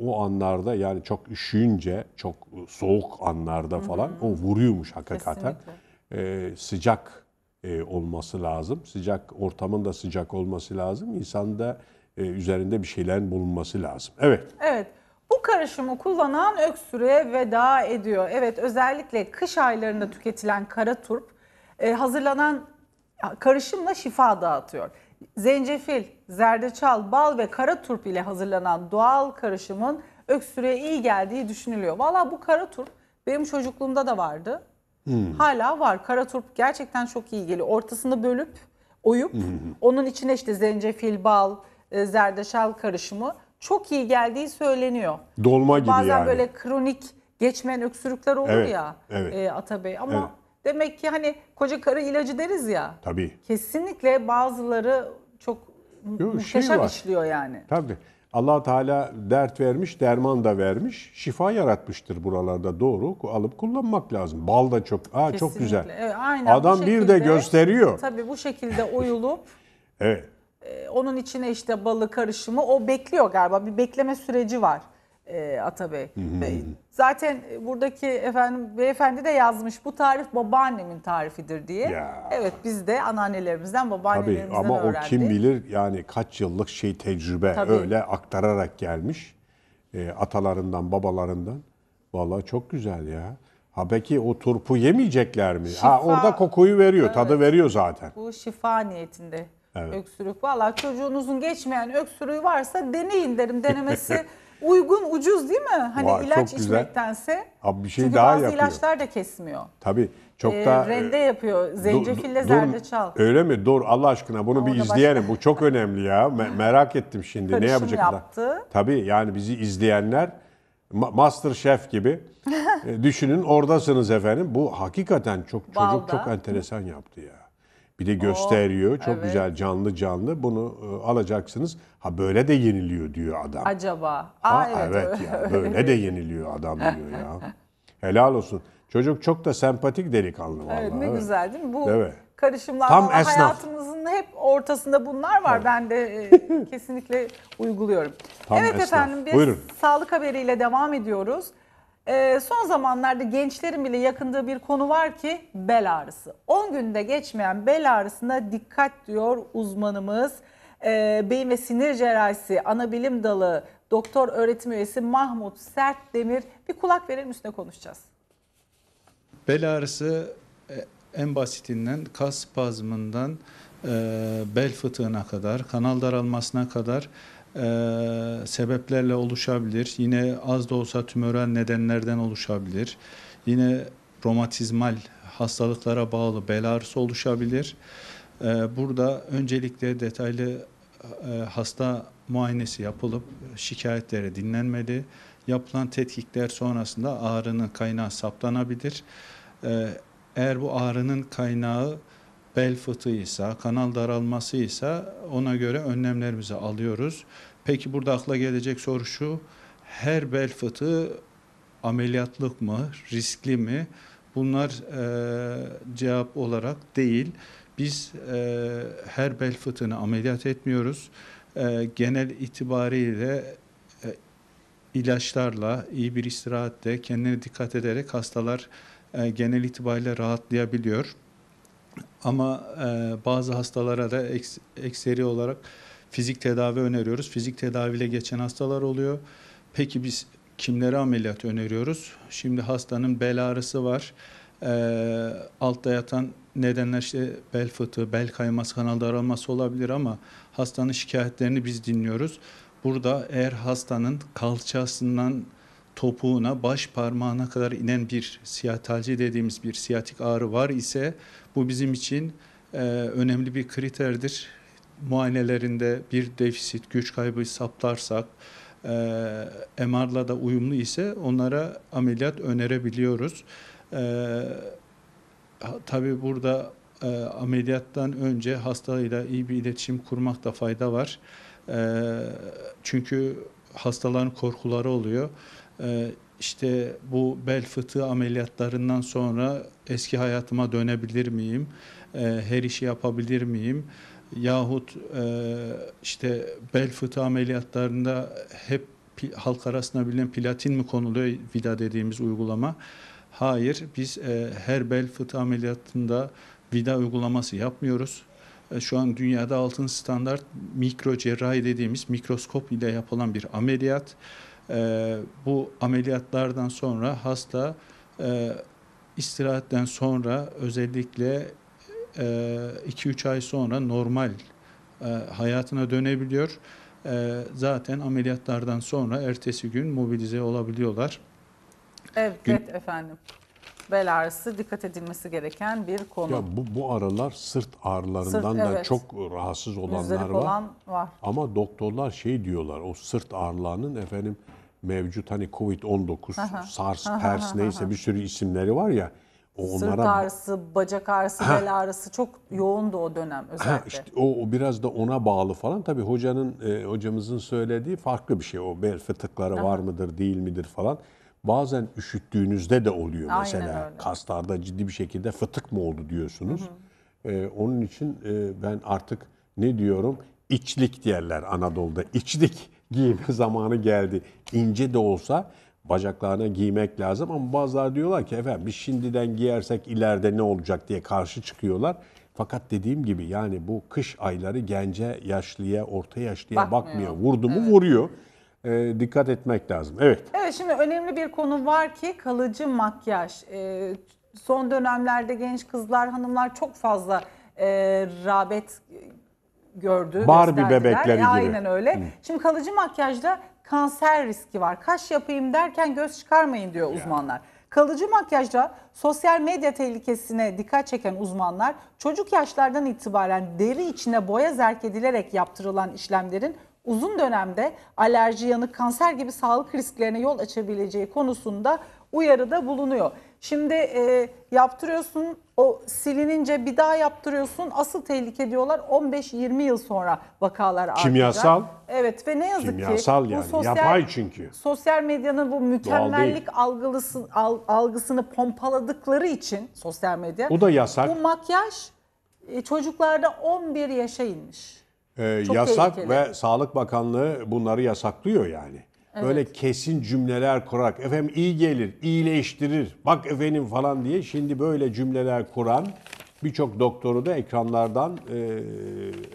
o anlarda, yani çok üşüyünce, çok soğuk anlarda falan o vuruyormuş hakikaten. Sıcak olması lazım. Sıcak, ortamın da sıcak olması lazım. İnsanın da üzerinde bir şeylerin bulunması lazım. Evet. Evet. Bu karışımı kullanan öksürüğe veda ediyor. Evet, özellikle kış aylarında tüketilen kara turp hazırlanan karışımla şifa dağıtıyor. Zencefil, zerdeçal, bal ve kara turp ile hazırlanan doğal karışımın öksürüğe iyi geldiği düşünülüyor. Valla bu kara turp benim çocukluğumda da vardı. Hala var. Kara turp gerçekten çok iyi geliyor. Ortasını bölüp, oyup onun içine işte zencefil, bal, zerdeçal karışımı çok iyi geldiği söyleniyor. Dolma gibi Bazen yani. böyle kronik geçmeyen öksürükler olur Evet, ya evet. Atabey. Ama Evet. demek ki hani koca karı ilacı deriz ya. Tabii. Kesinlikle bazıları çok muhteşem var. işliyor yani. Tabii. Allah Teala dert vermiş, derman da vermiş. Şifa yaratmıştır buralarda, doğru. Alıp kullanmak lazım. Bal da çok çok Kesinlikle. güzel. Evet, aynen Adam bu bir de şekilde, gösteriyor. Tabii bu şekilde oyulup Evet. onun içine işte balı karışımı, o bekliyor galiba. Bir bekleme süreci var Atabey. Zaten buradaki beyefendi de yazmış, bu tarif babaannemin tarifidir diye. Ya. Evet, biz de anneannelerimizden, Tabii, babaannelerimizden ama öğrendik. o kim bilir yani kaç yıllık tecrübe, Tabii. öyle aktararak gelmiş. Atalarından, babalarından. Vallahi çok güzel ya. Ha peki o turpu yemeyecekler mi? Şifa. Orada kokuyu veriyor, tadı veriyor zaten. Bu şifa niyetinde Evet. öksürük. Valla çocuğunuzun geçmeyen öksürüğü varsa deneyin derim. Denemesi uygun, ucuz değil mi? Hani Vay, ilaç çok güzel. içmektense. Abi bir şey Çünkü daha bazı yapıyor. ilaçlar da kesmiyor. Tabii çok da Rende yapıyor. Zencefille dur- zerdeçal. Öyle mi? Dur Allah aşkına bunu bir Orada izleyelim. Bu çok önemli ya. Merak ettim şimdi. Ne Karışım yapacaklar? yaptı. Tabii yani bizi izleyenler Master Chef gibi düşünün, oradasınız efendim. Bu hakikaten çocuk Balda. çok enteresan yaptı ya. Bir de gösteriyor. Çok evet. güzel canlı canlı. Bunu alacaksınız. Ha böyle de yeniliyor diyor adam. Acaba? Ha evet. evet ya böyle de yeniliyor adam diyor ya. Helal olsun. Çocuk çok da sempatik delikanlı vallahi. Evet, ne güzel değil mi? Bu Evet. karışımlar Tam vallahi esnaf. hayatımızın hep ortasında bunlar var. Ben de kesinlikle uyguluyorum. Tam evet esnaf. efendim, bir Buyurun. sağlık haberiyle devam ediyoruz. Son zamanlarda gençlerin bile yakındığı bir konu var ki bel ağrısı. 10 günde geçmeyen bel ağrısına dikkat diyor uzmanımız. Beyin ve Sinir Cerrahisi Anabilim Dalı Doktor Öğretim Üyesi Mahmut Sertdemir. Bir kulak verelim, üstüne konuşacağız. Bel ağrısı en basitinden kas spazmından bel fıtığına kadar, kanal daralmasına kadar sebeplerle oluşabilir. Yine az da olsa tümörel nedenlerden oluşabilir. Yine romatizmal hastalıklara bağlı bel ağrısı oluşabilir. Burada öncelikle detaylı hasta muayenesi yapılıp şikayetleri dinlenmeli. Yapılan tetkikler sonrasında ağrının kaynağı saptanabilir. Eğer bu ağrının kaynağı bel fıtığıysa, kanal daralmasıysa ona göre önlemlerimizi alıyoruz. Peki burada akla gelecek soru şu: her bel fıtığı ameliyatlık mı, riskli mi? Bunlar cevap olarak değil. Biz her bel fıtığını ameliyat etmiyoruz. Genel itibariyle ilaçlarla, iyi bir istirahatle, kendine dikkat ederek hastalar genel itibariyle rahatlayabiliyor. Ama bazı hastalara da ekseri olarak fizik tedavi öneriyoruz. Fizik tedaviyle geçen hastalar oluyor. Peki biz kimlere ameliyat öneriyoruz? Şimdi hastanın bel ağrısı var. Altta yatan nedenler işte bel fıtığı, bel kayması, kanal daralması olabilir ama hastanın şikayetlerini biz dinliyoruz. Burada eğer hastanın kalçasından topuğuna, baş parmağına kadar inen bir siyatalji dediğimiz bir siyatik ağrı var ise bu bizim için önemli bir kriterdir. Muayenelerinde bir defisit, güç kaybı saptarsak, MR'la da uyumlu ise onlara ameliyat önerebiliyoruz. Tabii burada ameliyattan önce hastayla iyi bir iletişim kurmakta fayda var. Çünkü hastaların korkuları oluyor. İşte bu bel fıtığı ameliyatlarından sonra eski hayatıma dönebilir miyim? Her işi yapabilir miyim? Yahut işte bel fıtığı ameliyatlarında hep halk arasında bilinen platin mi konuluyor, vida dediğimiz uygulama? Hayır, biz her bel fıtığı ameliyatında vida uygulaması yapmıyoruz. Şu an dünyada altın standart mikro cerrahi dediğimiz mikroskop ile yapılan bir ameliyat. Bu ameliyatlardan sonra hasta istirahatten sonra özellikle 2-3 ay sonra normal hayatına dönebiliyor. Zaten ameliyatlardan sonra ertesi gün mobilize olabiliyorlar. Evet efendim. Bel ağrısı dikkat edilmesi gereken bir konu. Ya bu aralar sırt ağrılarından da evet. çok rahatsız olanlar Müzdarip var. olan var. Ama doktorlar şey diyorlar, o sırt ağrılarının efendim mevcut hani Covid-19, SARS, PERS neyse bir sürü isimleri var ya. Sırt ağrısı, bacak ağrısı, bel ağrısı çok yoğundu o dönem özellikle. İşte o biraz da ona bağlı falan. Tabii hocamızın söylediği farklı bir şey. O bel fıtıkları var mıdır, değil midir falan. Bazen üşüttüğünüzde de oluyor mesela. Aynen öyle. Kaslarda ciddi bir şekilde fıtık mı oldu diyorsunuz. Onun için ben artık ne diyorum? İçlik derler Anadolu'da. İçlik giyme zamanı geldi. İnce de olsa bacaklarına giymek lazım ama bazıları diyorlar ki efendim biz şimdiden giyersek ileride ne olacak diye karşı çıkıyorlar. Fakat dediğim gibi yani bu kış ayları gence, yaşlıya, orta yaşlıya bakmıyor. Vurdu mu vuruyor. Dikkat etmek lazım. Evet. Evet, şimdi önemli bir konu var ki kalıcı makyaj. Son dönemlerde genç kızlar, hanımlar çok fazla rağbet gördü. Barbie gösterdiler. bebekleri gibi. Aynen öyle. Şimdi kalıcı makyajda kanser riski var. Kaş yapayım derken göz çıkarmayın diyor uzmanlar. Kalıcı makyajda sosyal medya tehlikesine dikkat çeken uzmanlar çocuk yaşlardan itibaren deri içine boya zerk edilerek yaptırılan işlemlerin uzun dönemde alerji, yanık, kanser gibi sağlık risklerine yol açabileceği konusunda uyarıda bulunuyor. Şimdi yaptırıyorsun, o silinince bir daha yaptırıyorsun. Asıl tehlike diyorlar 15-20 yıl sonra vakalar artacak. Kimyasal. Evet ve ne yazık Kimyasal ki yani, yapay çünkü. sosyal medyanın bu mükemmellik algısını pompaladıkları için sosyal medya. O da yasak. Bu makyaj çocuklarda 11 yaşa inmiş. Çok Yasak tehlikeli. ve Sağlık Bakanlığı bunları yasaklıyor yani. Böyle kesin cümleler kurarak efendim iyi gelir, iyileştirir, bak efendim falan diye şimdi böyle cümleler kuran birçok doktoru da ekranlardan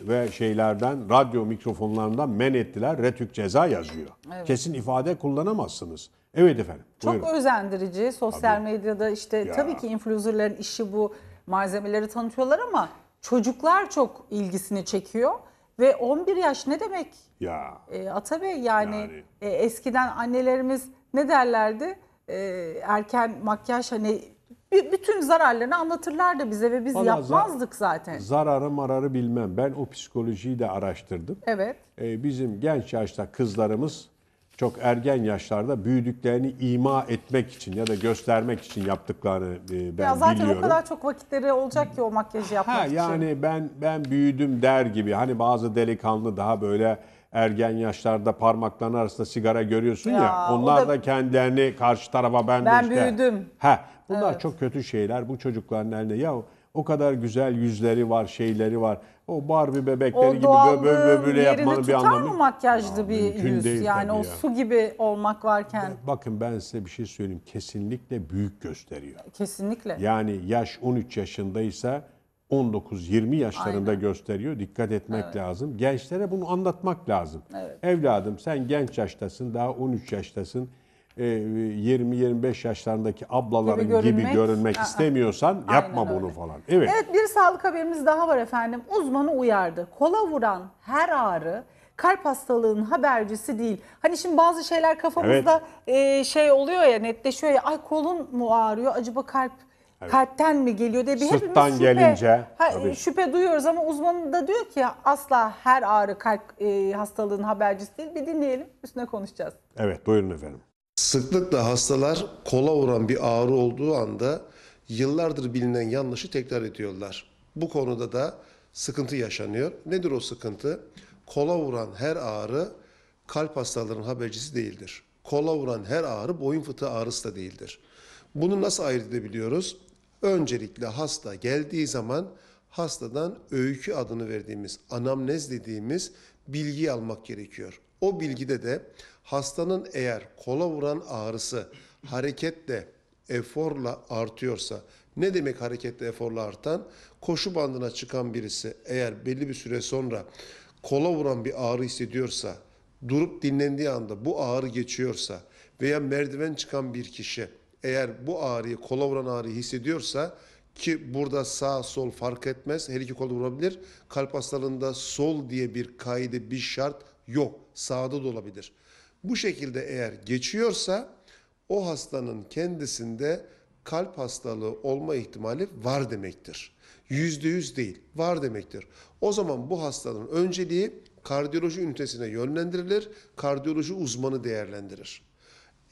ve şeylerden, radyo mikrofonlarından men ettiler. Retük ceza yazıyor. Kesin ifade kullanamazsınız. Evet efendim. Çok Buyurun. özendirici. Sosyal medyada işte Ya. tabii ki influencerların işi bu, malzemeleri tanıtıyorlar ama çocuklar çok ilgisini çekiyor. Ve 11 yaş ne demek? Ya. Atabey yani, eskiden annelerimiz ne derlerdi? Erken makyaj hani bütün zararlarını anlatırlardı bize ve biz Vallahi yapmazdık zaten. Zararı mararı bilmem. Ben o psikolojiyi de araştırdım. Evet. Bizim genç yaşta kızlarımız çok ergen yaşlarda büyüdüklerini ima etmek için ya da göstermek için yaptıklarını ben Ya zaten biliyorum. o kadar çok vakitleri olacak ki o makyajı yapmak için. Yani ben büyüdüm der gibi hani bazı delikanlı daha böyle ergen yaşlarda parmaklarının arasında sigara görüyorsun ya, Ya, o onlar da- da kendilerini karşı tarafa ben Ben de işte. büyüdüm. Bunlar çok kötü şeyler bu çocukların eline. Ya o kadar güzel yüzleri var, şeyleri var. O Barbie bebekleri O gibi doğallığın böyle yerini yapmanın bir tutar anlamı. mı makyajlı bir mümkün yüz? değil Yani tabii o ya. su gibi olmak varken Bakın ben size bir şey söyleyeyim. Kesinlikle büyük gösteriyor. kesinlikle. Yani yaş 13 yaşındaysa 19-20 yaşlarında gösteriyor. Dikkat etmek lazım. Gençlere bunu anlatmak lazım. Evladım sen genç yaştasın, daha 13 yaştasın. 20-25 yaşlarındaki ablaların gibi görünmek istemiyorsan yapma Aynen bunu öyle. falan. Evet. Evet, bir sağlık haberimiz daha var efendim. Uzmanı uyardı. Kola vuran her ağrı kalp hastalığının habercisi değil. Hani şimdi bazı şeyler kafamızda şey oluyor ya, netleşiyor ya. Ay kolun mu ağrıyor? Acaba kalpten mi geliyor diye bir Sırttan hepimiz gelince, tabii. şüphe duyuyoruz ama uzman da diyor ki asla her ağrı kalp hastalığının habercisi değil. Bir dinleyelim, üstüne konuşacağız. Evet, buyurun efendim. Sıklıkla hastalar kola vuran bir ağrı olduğu anda yıllardır bilinen yanlışı tekrar ediyorlar. Bu konuda da sıkıntı yaşanıyor. Nedir o sıkıntı? Kola vuran her ağrı kalp hastalarının habercisi değildir. Kola vuran her ağrı boyun fıtığı ağrısı da değildir. Bunu nasıl ayırt edebiliyoruz? Öncelikle hasta geldiği zaman hastadan öykü adını verdiğimiz, anamnez dediğimiz bilgiyi almak gerekiyor. O bilgide de hastanın eğer kola vuran ağrısı hareketle, eforla artıyorsa, ne demek hareketle, eforla artan? Koşu bandına çıkan birisi eğer belli bir süre sonra kola vuran bir ağrı hissediyorsa, durup dinlendiği anda bu ağrı geçiyorsa veya merdiven çıkan bir kişi eğer bu ağrıyı, kola vuran ağrıyı hissediyorsa, ki burada sağ sol fark etmez, her iki kola vurabilir. Kalp hastalığında sol diye bir kaide, bir şart yok. Sağda da olabilir. Bu şekilde eğer geçiyorsa o hastanın kendisinde kalp hastalığı olma ihtimali var demektir. %100 değil, var demektir. O zaman bu hastanın önceliği kardiyoloji ünitesine yönlendirilir, kardiyoloji uzmanı değerlendirir.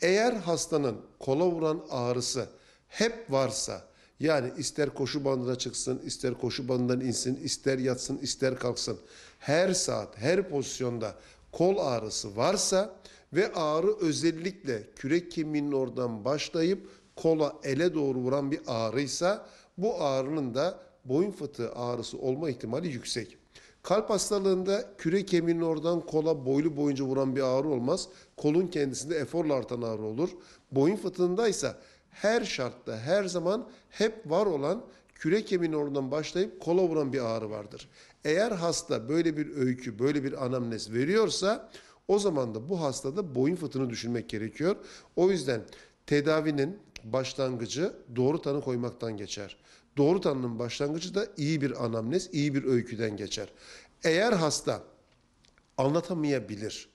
Eğer hastanın kola vuran ağrısı hep varsa, yani ister koşu bandına çıksın, ister koşu bandından insin, ister yatsın, ister kalksın, her saat, her pozisyonda kol ağrısı varsa ve ağrı özellikle kürek kemiğinin oradan başlayıp kola, ele doğru vuran bir ağrıysa, bu ağrının da boyun fıtığı ağrısı olma ihtimali yüksek. Kalp hastalığında kürek kemiğinin oradan kola, boylu boyunca vuran bir ağrı olmaz. Kolun kendisinde eforla artan ağrı olur. Boyun fıtığındaysa her şartta, her zaman hep var olan kürek kemiğinin oradan başlayıp kola vuran bir ağrı vardır. Eğer hasta böyle bir öykü, böyle bir anamnez veriyorsa, o zaman da bu hastada boyun fıtığını düşünmek gerekiyor. O yüzden tedavinin başlangıcı doğru tanı koymaktan geçer. Doğru tanının başlangıcı da iyi bir anamnez, iyi bir öyküden geçer. Eğer hasta anlatamayabilir,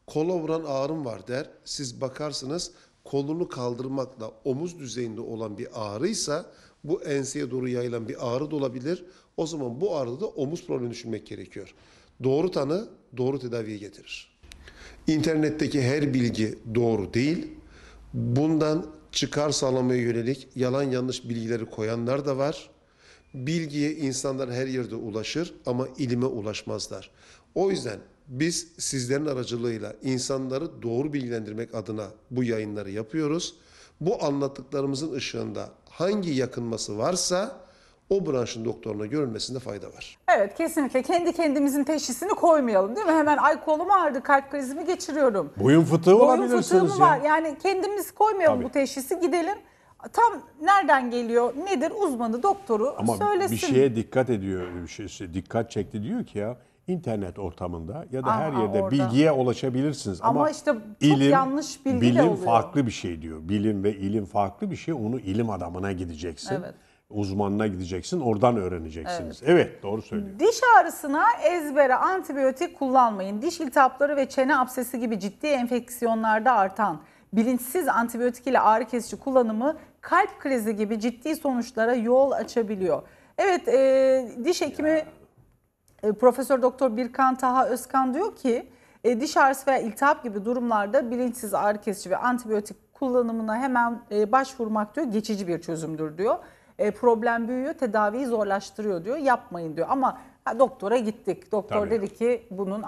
kola vuran ağrım var der, siz bakarsınız kolunu kaldırmakla omuz düzeyinde olan bir ağrıysa, bu enseye doğru yayılan bir ağrı da olabilir. O zaman bu ağrıda da omuz problemi düşünmek gerekiyor. Doğru tanı, doğru tedaviye getirir. İnternetteki her bilgi doğru değil. Bundan çıkar sağlamaya yönelik yalan yanlış bilgileri koyanlar da var. Bilgiye insanlar her yerde ulaşır ama ilime ulaşmazlar. O yüzden biz sizlerin aracılığıyla insanları doğru bilgilendirmek adına bu yayınları yapıyoruz. Bu anlattıklarımızın ışığında hangi yakınması varsa o branşın doktoruna görülmesinde fayda var. Evet, kesinlikle kendi kendimizin teşhisini koymayalım değil mi? Hemen ay kolum ağrıdı, kalp krizimi geçiriyorum. Boyun fıtığı Boyun olabilirsiniz fıtığı mı ya. var? Yani kendimiz koymayalım Tabii. bu teşhisi, gidelim. Tam nereden geliyor, nedir uzmanı, doktoru Ama söylesin. bir şeye dikkat ediyor, dikkat çekti diyor ki ya internet ortamında ya da her Aha, yerde orada. bilgiye ulaşabilirsiniz. Ama işte çok yanlış bilgi de bilim oluyor. farklı bir şey diyor. Bilim ve ilim farklı bir şey. Onu ilim adamına gideceksin. Evet. Uzmanına gideceksin. Oradan öğreneceksiniz. Evet, doğru söylüyor. Diş ağrısına ezbere antibiyotik kullanmayın. Diş iltihapları ve çene absesi gibi ciddi enfeksiyonlarda artan bilinçsiz antibiyotik ile ağrı kesici kullanımı kalp krizi gibi ciddi sonuçlara yol açabiliyor. Evet, diş hekimi Profesör Doktor Birkan Taha Özkan diyor ki diş ağrısı veya iltihap gibi durumlarda bilinçsiz ağrı kesici ve antibiyotik kullanımına hemen başvurmak diyor geçici bir çözümdür diyor. Problem büyüyor, tedaviyi zorlaştırıyor diyor. Yapmayın diyor. Ama doktora gittik. Doktor Tabii. dedi ki bunun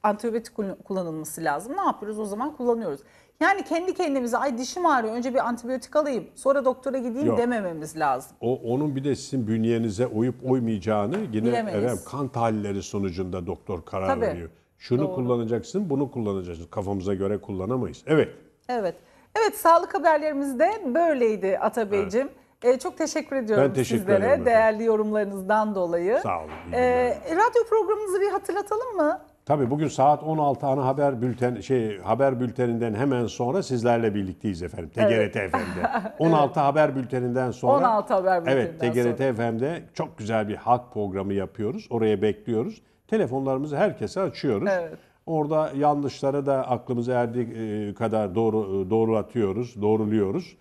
antibiyotik kullanılması lazım. Ne yapıyoruz? O zaman kullanıyoruz. Yani kendi kendimize ay dişim ağrıyor önce bir antibiyotik alayım sonra doktora gideyim Yok. demememiz lazım. Onun bir de sizin bünyenize uyup uymayacağını yine Bilemeyiz. kan tahlilleri sonucunda doktor karar Tabii. veriyor. Şunu Doğru. kullanacaksın, bunu kullanacaksın. Kafamıza göre kullanamayız. Evet. Evet. Evet, sağlık haberlerimiz de böyleydi Atabeyciğim. Çok teşekkür ediyorum Ben teşekkür sizlere ederim efendim. değerli yorumlarınızdan dolayı. Sağ olun, iyi günler. Radyo programımızı bir hatırlatalım mı? Tabii bugün saat 16 ana haber bülteninden hemen sonra sizlerle birlikteyiz efendim. TGRT FM'de. 16 haber bülteninden sonra. 16 haber Evet, bülteninden TGRT FM'de çok güzel bir halk programı yapıyoruz. Oraya bekliyoruz. Telefonlarımızı herkese açıyoruz. Evet. Orada yanlışları da aklımıza erdiği kadar doğruluyoruz.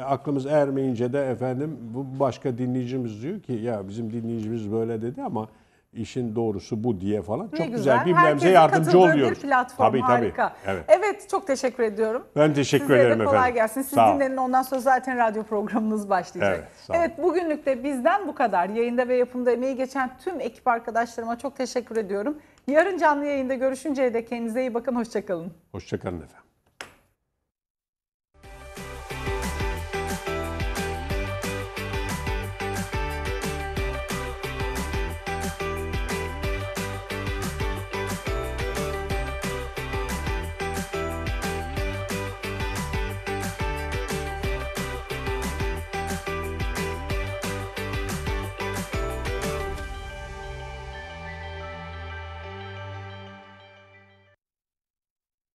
Aklımız ermeyince de efendim bu başka dinleyicimiz diyor ki ya bizim dinleyicimiz böyle dedi ama işin doğrusu bu diye falan. Ne Çok güzel birbirimize Herkesin yardımcı katıldığı oluyoruz. bir platform, Tabii. harika. Evet. Evet, çok teşekkür ediyorum. Ben teşekkür Sizlere ederim de kolay efendim. gelsin. Siz Sağ ol. dinlenin, ondan sonra zaten radyo programınız başlayacak. Evet, sağ olun. Evet, bugünlük de bizden bu kadar. Yayında ve yapımda emeği geçen tüm ekip arkadaşlarıma çok teşekkür ediyorum. Yarın canlı yayında görüşünceye dek kendinize iyi bakın. Hoşça kalın. Hoşça kalın efendim.